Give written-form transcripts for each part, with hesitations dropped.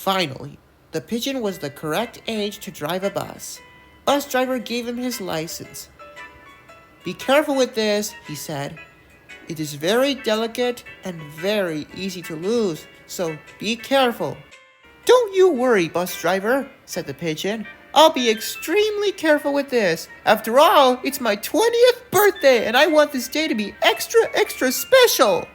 Finally, the Pigeon was the correct age to drive a bus. Bus driver gave him his license. "Be careful with this," he said. "It is very delicate and very easy to lose, so be careful." "Don't you worry, bus driver," said the Pigeon. "I'll be extremely careful with this. After all, it's my 20th birthday and I want this day to be extra special.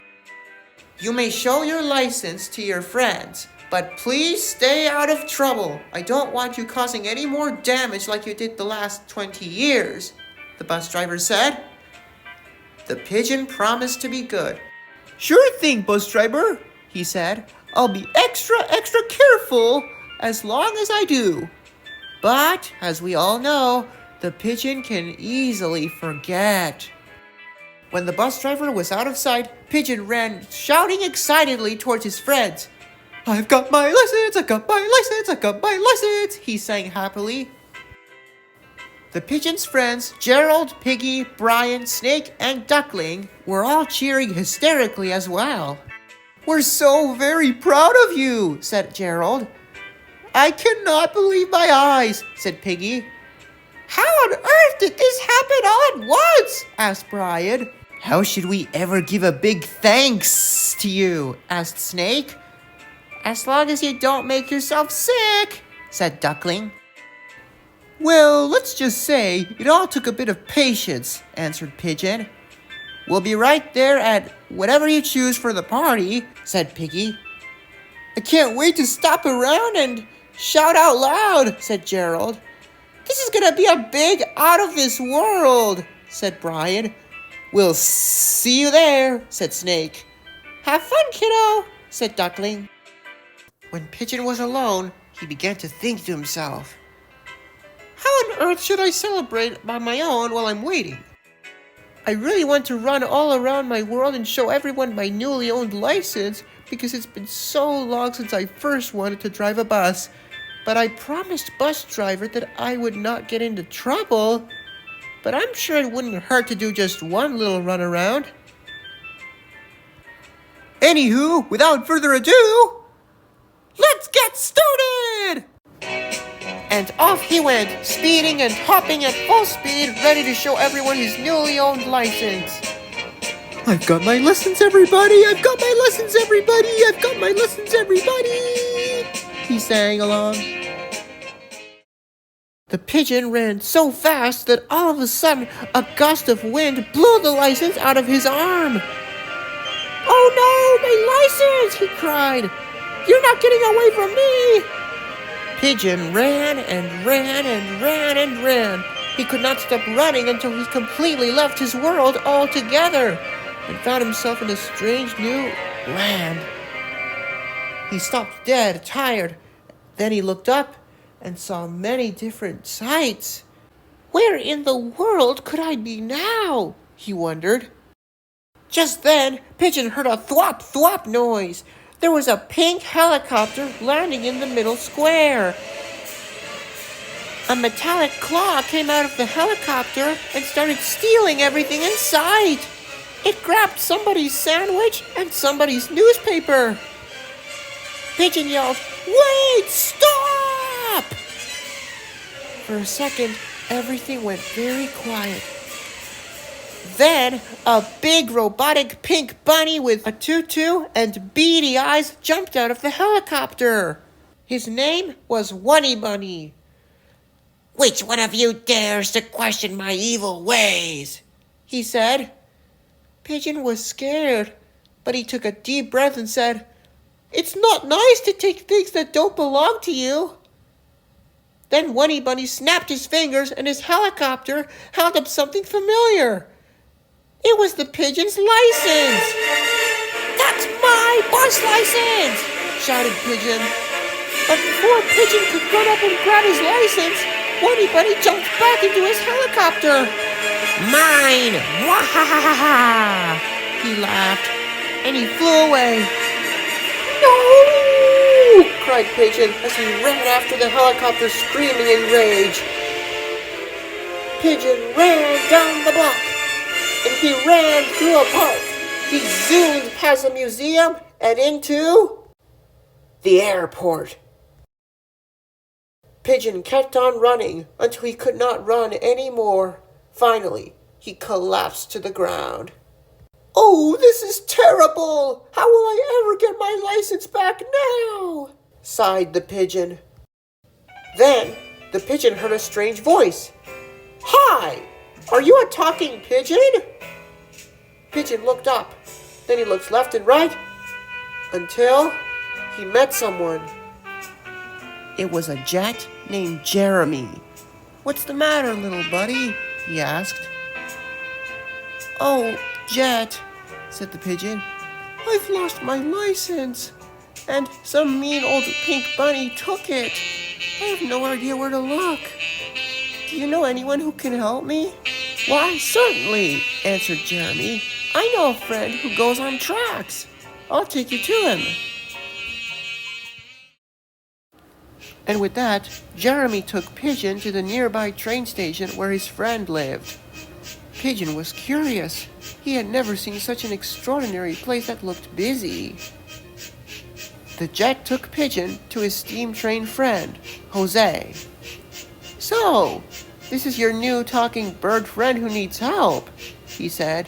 You may show your license to your friends, but please stay out of trouble. I don't want you causing any more damage like you did the last 20 years, the bus driver said. The Pigeon promised to be good. "Sure thing, bus driver," he said. "I'll be extra careful as long as I do." But, as we all know, the Pigeon can easily forget. When the bus driver was out of sight, Pigeon ran shouting excitedly towards his friends. "I've got my license, I've got my license, I've got my license," he sang happily. The Pigeon's friends, Gerald, Piggy, Brian, Snake, and Duckling, were all cheering hysterically as well. "We're so very proud of you," said Gerald. "I cannot believe my eyes," said Piggy. "How on earth did this happen all at once?" asked Brian. "How should we ever give a big thanks to you?" asked Snake. "As long as you don't make yourself sick," said Duckling. "Well, let's just say it all took a bit of patience," answered Pigeon. "We'll be right there at whatever you choose for the party," said Piggy. "I can't wait to stop around and shout out loud," said Gerald. "This is gonna be a big out of this world," said Brian. "We'll see you there," said Snake. "Have fun, kiddo," said Duckling. When Pigeon was alone, he began to think to himself, "How on earth should I celebrate by my own while I'm waiting? I really want to run all around my world and show everyone my newly owned license because it's been so long since I first wanted to drive a bus. But I promised bus driver that I would not get into trouble. But I'm sure it wouldn't hurt to do just one little run around. Anywho, without further ado, let's get started!" And off he went, speeding and hopping at full speed, ready to show everyone his newly owned license. "I've got my license, everybody! I've got my license, everybody! I've got my license, everybody!" he sang along. The Pigeon ran so fast that all of a sudden a gust of wind blew the license out of his arm. "Oh no, my license!" he cried. "You're not getting away from me!" Pigeon ran and ran and ran and ran. He could not stop running until he completely left his world altogether and found himself in a strange new land. He stopped dead, tired. Then he looked up and saw many different sights. "Where in the world could I be now?" he wondered. Just then, Pigeon heard a thwop thwop noise. There was a pink helicopter landing in the middle square. A metallic claw came out of the helicopter and started stealing everything in sight. It grabbed somebody's sandwich and somebody's newspaper. Pigeon yelled, "Wait! Stop!" For a second, everything went very quiet. Then, a big robotic pink bunny with a tutu and beady eyes jumped out of the helicopter. His name was Wunny Bunny. "Which one of you dares to question my evil ways?" he said. Pigeon was scared, but he took a deep breath and said, "It's not nice to take things that don't belong to you." Then Wunny Bunny snapped his fingers and his helicopter held up something familiar. It was the Pigeon's license. "That's my bus license!" shouted Pigeon. But before Pigeon could run up and grab his license, Wunny Bunny jumped back into his helicopter. "Mine! Wahahaha!" he laughed, and he flew away. "No!" cried Pigeon as he ran after the helicopter, screaming in rage. Pigeon ran down the block, and he ran through a park. He zoomed past a museum and into the airport. Pigeon kept on running until he could not run any more. Finally, he collapsed to the ground. "Oh, this is terrible! How will I ever get my license back now?" sighed the pigeon. Then, the pigeon heard a strange voice. "Hi! Are you a talking pigeon?" Pigeon looked up. Then he looked left and right until he met someone. It was a jet named Jeremy. "What's the matter, little buddy?" he asked. "Oh, Jet," said the pigeon, "I've lost my license, and some mean old pink bunny took it. I have no idea where to look. Do you know anyone who can help me?" "Why, certainly," answered Jeremy. "I know a friend who goes on tracks. I'll take you to him." And with that, Jeremy took Pigeon to the nearby train station where his friend lived. Pigeon was curious. He had never seen such an extraordinary place that looked busy. The jet took Pigeon to his steam train friend, Jose. "So, this is your new talking bird friend who needs help," he said.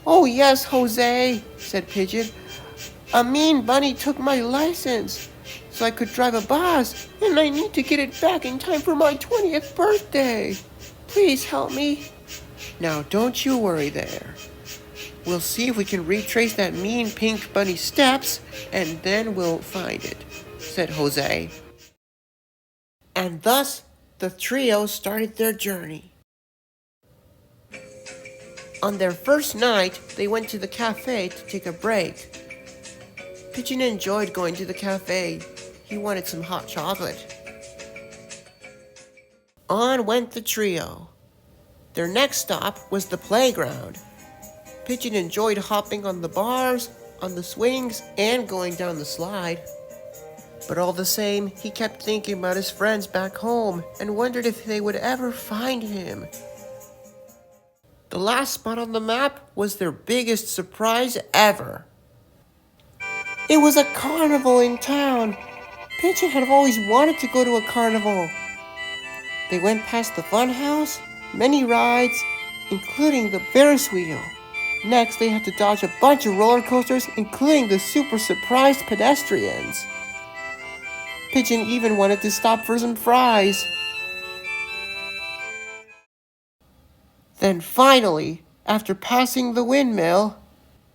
"Oh yes, Jose," said Pigeon. "A mean bunny took my license, so I could drive a bus, and I need to get it back in time for my 20th birthday. Please help me." "Now don't you worry there. We'll see if we can retrace that mean pink bunny's steps, and then we'll find it," said Jose. And thus, the trio started their journey. On their first night, they went to the cafe to take a break. Pigeon enjoyed going to the cafe. He wanted some hot chocolate. On went the trio. Their next stop was the playground. Pigeon enjoyed hopping on the bars, on the swings, and going down the slide. But all the same, he kept thinking about his friends back home and wondered if they would ever find him. The last spot on the map was their biggest surprise ever. It was a carnival in town. Pigeon had always wanted to go to a carnival. They went past the fun house, many rides, including the Ferris wheel. Next, they had to dodge a bunch of roller coasters, including the super surprised pedestrians. Pigeon even wanted to stop for some fries. Then finally, after passing the windmill,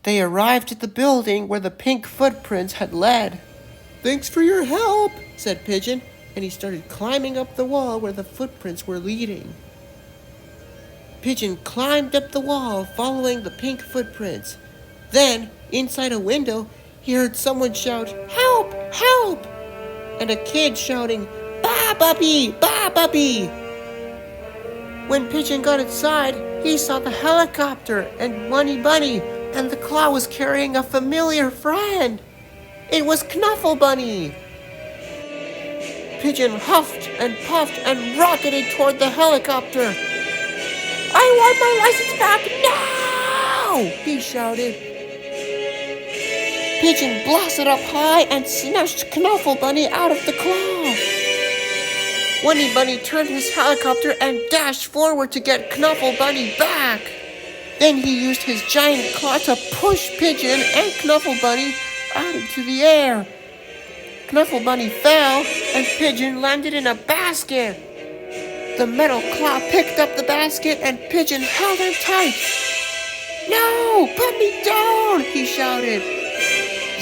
they arrived at the building where the pink footprints had led. "Thanks for your help," said Pigeon, and he started climbing up the wall where the footprints were leading. Pigeon climbed up the wall, following the pink footprints. Then, inside a window, he heard someone shout, "Help! Help!" and a kid shouting, "Ba Bubby! Ba Bubby!" When Pigeon got inside, he saw the helicopter and Money Bunny, and the claw was carrying a familiar friend. It was Knuffle Bunny. Pigeon huffed and puffed and rocketed toward the helicopter. "I want my license back now!" he shouted. Pigeon blasted up high and snatched Knuffle Bunny out of the claw. Money Bunny turned his helicopter and dashed forward to get Knuffle Bunny back. Then he used his giant claw to push Pigeon and Knuffle Bunny out into the air. Knuffle Bunny fell, and Pigeon landed in a basket. The metal claw picked up the basket, and Pigeon held her tight. "No, put me down!" he shouted.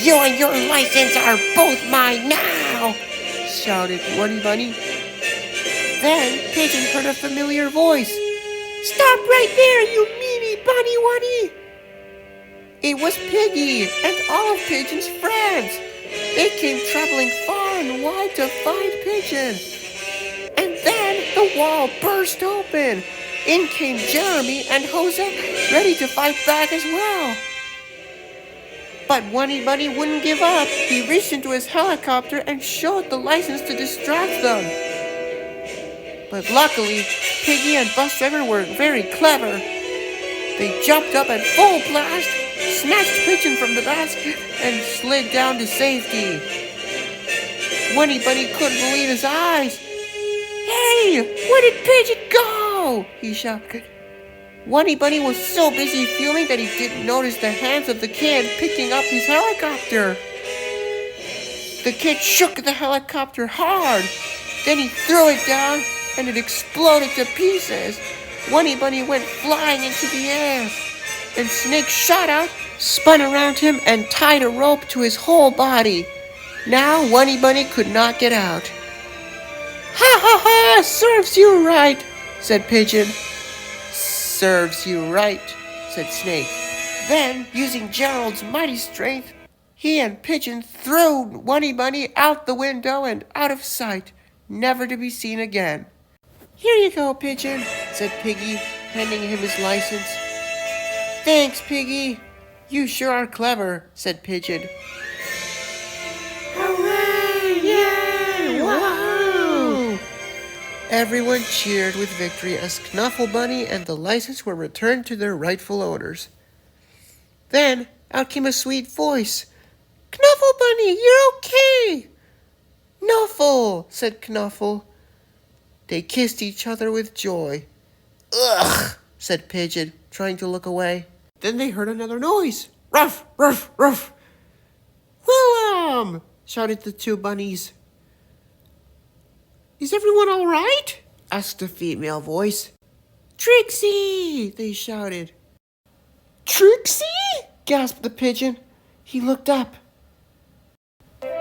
"You and your license are both mine now!" shouted Money Bunny. Then Pigeon heard a familiar voice. "Stop right there, you meanie bunny wunny!" It was Piggy and all of Pigeon's friends. They came traveling far and wide to find Pigeon. And then the wall burst open. In came Jeremy and Jose, ready to fight back as well. But Money Bunny wouldn't give up. He reached into his helicopter and showed the license to distract them. But luckily, Piggy and Bus Driver were very clever. They jumped up at full blast, snatched Pigeon from the basket, and slid down to safety. Money Bunny couldn't believe his eyes. Hey, where did Pigeon go? He shouted. Bunny Bunny was so busy fuming that he didn't notice the hands of the kid picking up his helicopter. The kid shook the helicopter hard. Then he threw it down and it exploded to pieces. Bunny Bunny went flying into the air. And Snake shot out, spun around him, and tied a rope to his whole body. Now Bunny Bunny could not get out. Ha ha ha! Serves you right, said Pigeon. Serves you right, said Snake. Then, using Gerald's mighty strength, he and Pigeon threw Bunny Bunny out the window and out of sight, never to be seen again. Here you go, Pigeon, said Piggy, handing him his license. Thanks, Piggy. You sure are clever, said Pigeon. Hooray! Yay! Wahoo! Everyone cheered with victory as Knuffle Bunny and the license were returned to their rightful owners. Then out came a sweet voice. Knuffle Bunny, you're okay! Knuffle, said Knuffle. They kissed each other with joy. Ugh, said Pigeon, trying to look away. Then they heard another noise. Ruff, ruff, ruff. Willem, shouted the two bunnies. Is everyone all right? Asked a female voice. Trixie, they shouted. Trixie? Gasped the pigeon. He looked up.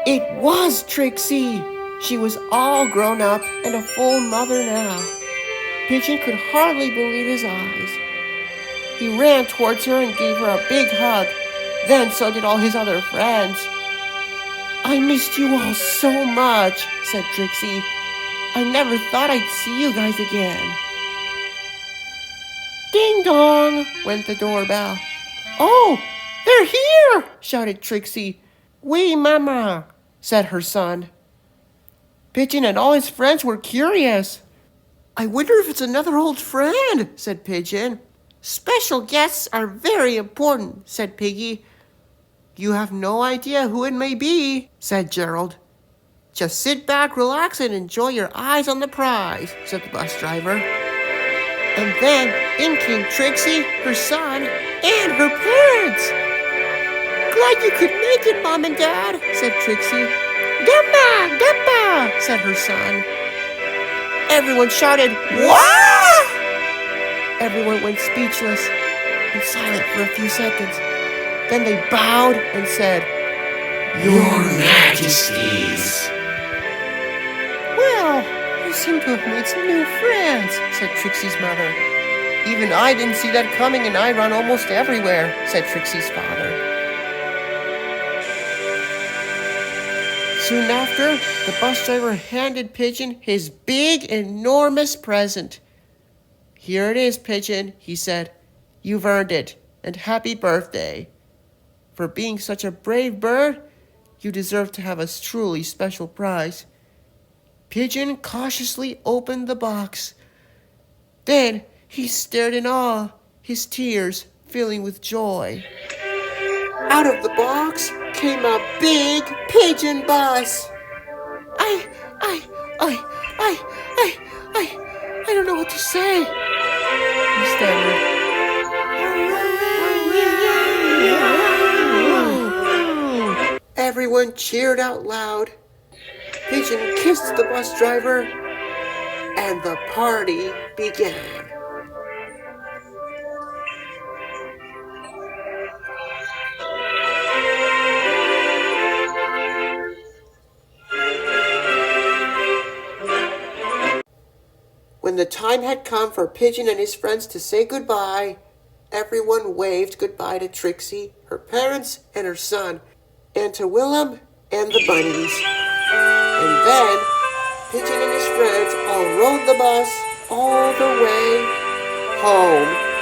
It was Trixie. She was all grown up and a full mother now. Pigeon could hardly believe his eyes. He ran towards her and gave her a big hug. Then so did all his other friends. I missed you all so much, said Trixie. I never thought I'd see you guys again. Ding dong, went the doorbell. Oh, they're here, shouted Trixie. Oui, Mama, said her son. Pigeon and all his friends were curious. I wonder if it's another old friend, said Pigeon. Special guests are very important, said Piggy. You have no idea who it may be, said Gerald. Just sit back, relax, and enjoy your eyes on the prize, said the bus driver. And then in came Trixie, her son, and her parents. Glad you could make it, Mom and Dad, said Trixie. Gamba, Gamba, said her son. Everyone shouted, Wah! Everyone went speechless and silent for a few seconds. Then they bowed and said, Your Majesties. Well, you seem to have made some new friends, said Trixie's mother. Even I didn't see that coming and I run almost everywhere, said Trixie's father. Soon after, the bus driver handed Pigeon his big, enormous present. Here it is, Pigeon, he said. You've earned it, and happy birthday. For being such a brave bird, you deserve to have a truly special prize. Pigeon cautiously opened the box. Then he stared in awe, his tears filling with joy. Out of the box came a big pigeon bus. I don't know what to say, he stammered. Everyone cheered out loud. Pigeon kissed the bus driver, and the party began. When the time had come for Pigeon and his friends to say goodbye, everyone waved goodbye to Trixie, her parents, and her son, and to Willem and the bunnies. And then Pigeon and his friends all rode the bus all the way home.